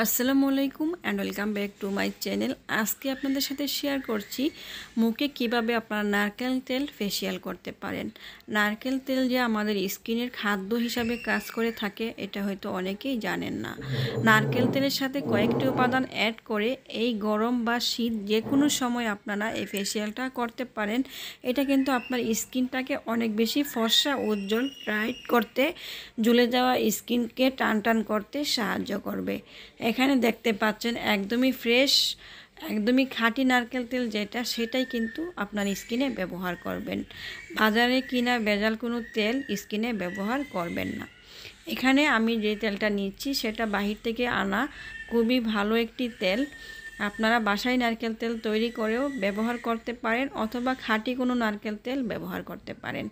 আসসালামু আলাইকুম and welcome back to my channel. আজকে আপনাদের সাথে শেয়ার করছি মুখে কিভাবে আপনারা নারকেল তেল ফেসিয়াল করতে পারেন। নারকেল তেল যে আমাদের স্কিনের খাদ্য হিসাবে কাজ করে থাকে এটা হয়তো অনেকেই জানেন না। নারকেল তেলের সাথে কয়েকটি উপাদান অ্যাড করে এই গরম বা শীত যে কোনো সময় আপনারা এই ফেসিয়ালটা করতে পারেন। এটা কিন্তু আপনার স্কিনটাকে অনেক বেশি ফর্সা, উজ্জ্বল, ব্রাইট করতে, ঝুলে যাওয়া স্কিনকে টান টান করতে সাহায্য করবে। এখানে দেখতে পাচ্ছেন একদমই ফ্রেশ, একদমই খাঁটি নারকেল তেল যেটা, সেটাই কিন্তু আপনার স্কিনে ব্যবহার করবেন। বাজারে কিনা ভেজাল কোনো তেল স্কিনে ব্যবহার করবেন না। এখানে আমি যে তেলটা নিচ্ছি সেটা বাহির থেকে আনা খুবই ভালো একটি তেল। আপনারা বাসায় নারকেল তেল তৈরি করেও ব্যবহার করতে পারেন অথবা খাঁটি কোনো নারকেল তেল ব্যবহার করতে পারেন।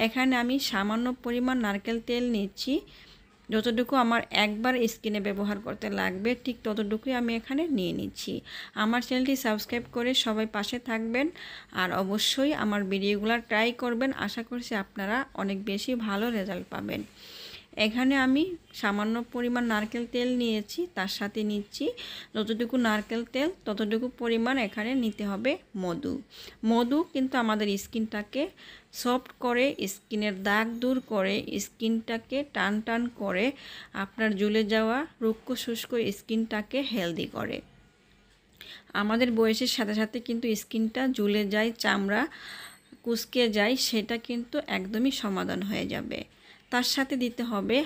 এখানে আমি সামান্য পরিমাণ নারকেল তেল নিচ্ছি, যতটুকু আমার একবার স্কিনে ব্যবহার করতে লাগবে ঠিক ততটুকুই আমি এখানে নিয়ে নিচ্ছি। আমার চ্যানেলটি সাবস্ক্রাইব করে সবাই পাশে থাকবেন আর অবশ্যই আমার ভিডিওগুলো ট্রাই করবেন। আশা করছি আপনারা অনেক বেশি ভালো রেজাল্ট পাবেন। এখানে আমি সামান্য পরিমাণ নারকেল তেল নিয়েছি, তার সাথে নিচ্ছি যতটুকু নারকেল তেল ততটুকু পরিমাণ এখানে নিতে হবে মধু। মধু কিন্তু আমাদের স্কিনটাকে সফট করে, স্কিনের দাগ দূর করে, স্কিনটাকে টান টান করে, আপনার ঝুলে যাওয়া রুক্ষ শুষ্ক স্কিনটাকে হেলদি করে। আমাদের বয়সের সাথে সাথে কিন্তু স্কিনটা ঝুলে যায়, চামড়া কুঁচকে যায়, সেটা কিন্তু একদমই সমাধান হয়ে যাবে। তার সাথে দিতে হবে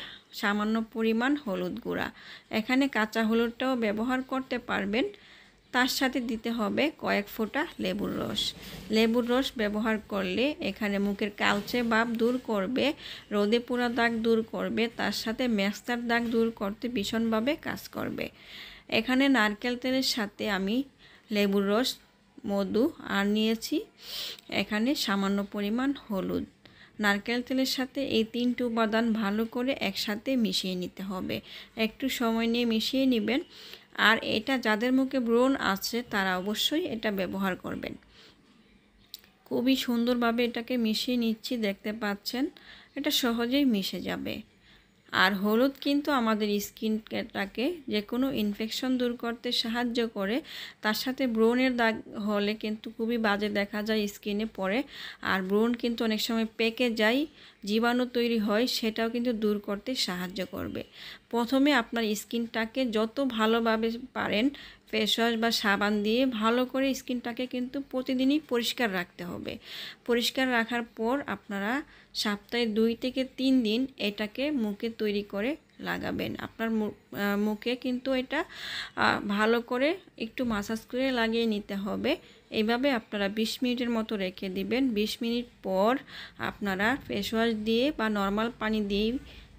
সামান্য পরিমাণ হলুদ গুঁড়া। এখানে কাঁচা হলুদটাও ব্যবহার করতে পারবেন। তার সাথে দিতে হবে কয়েক ফোঁটা লেবুর রস। লেবুর রস ব্যবহার করলে এখানে মুখের কালচে ভাব দূর করবে, রোদে পোড়া দাগ দূর করবে, তার সাথে মেস্তার দাগ দূর করতে ভীষণভাবে কাজ করবে। এখানে নারকেল তেলের সাথে আমি লেবুর রস, মধু আর নিয়েছি এখানে সামান্য পরিমাণ হলুদ। নারকেল তেলের সাথে এই তিনটি উপাদান ভালো করে একসাথে মিশিয়ে নিতে হবে। একটু সময় নিয়ে মিশিয়ে নেবেন। আর এটা যাদের মুখে ব্রণ আছে তারা অবশ্যই এটা ব্যবহার করবেন। খুবই সুন্দরভাবে এটাকে মিশিয়ে নিচ্ছি, দেখতে পাচ্ছেন এটা সহজেই মিশে যাবে। আর হলুদ কিন্তু আমাদের স্কিনটাকে যে কোনো ইনফেকশন দূর করতে সাহায্য করে। তার সাথে ব্রণের দাগ হলে কিন্তু খুবই বাজে দেখা যায় স্কিনে পড়ে, আর ব্রণ কিন্তু অনেক সময় পেকে যায়, জীবাণু তৈরি হয়, সেটাও কিন্তু দূর করতে সাহায্য করবে। প্রথমে আপনার স্কিনটাকে যত ভালোভাবে পারেন ফেস ওয়াশ বা সাবান দিয়ে ভালো করে স্কিনটাকে কিন্তু প্রতিদিনই পরিষ্কার রাখতে হবে। পরিষ্কার রাখার পর আপনারা সপ্তাহে 2 থেকে 3 দিন এটাকে মুখে তৈরি করে লাগাবেন। আপনার মুখে কিন্তু এটা ভালো করে একটু মাসাজ করে লাগিয়ে নিতে হবে। এইভাবে আপনারা 20 মিনিটের মতো রেখে দিবেন। 20 মিনিট পর আপনারা ফেস ওয়াশ দিয়ে বা নর্মাল পানি দিয়ে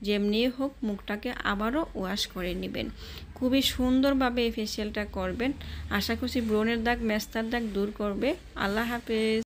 যেমনি হোক মুখটাকে আবারও ওয়াশ করে নেবেন। খুবই সুন্দরভাবে এই ফেসিয়ালটা করবেন। আশা করছি ব্রণের দাগ, মেস্তার দাগ দূর করবে। আল্লাহ হাফেজ।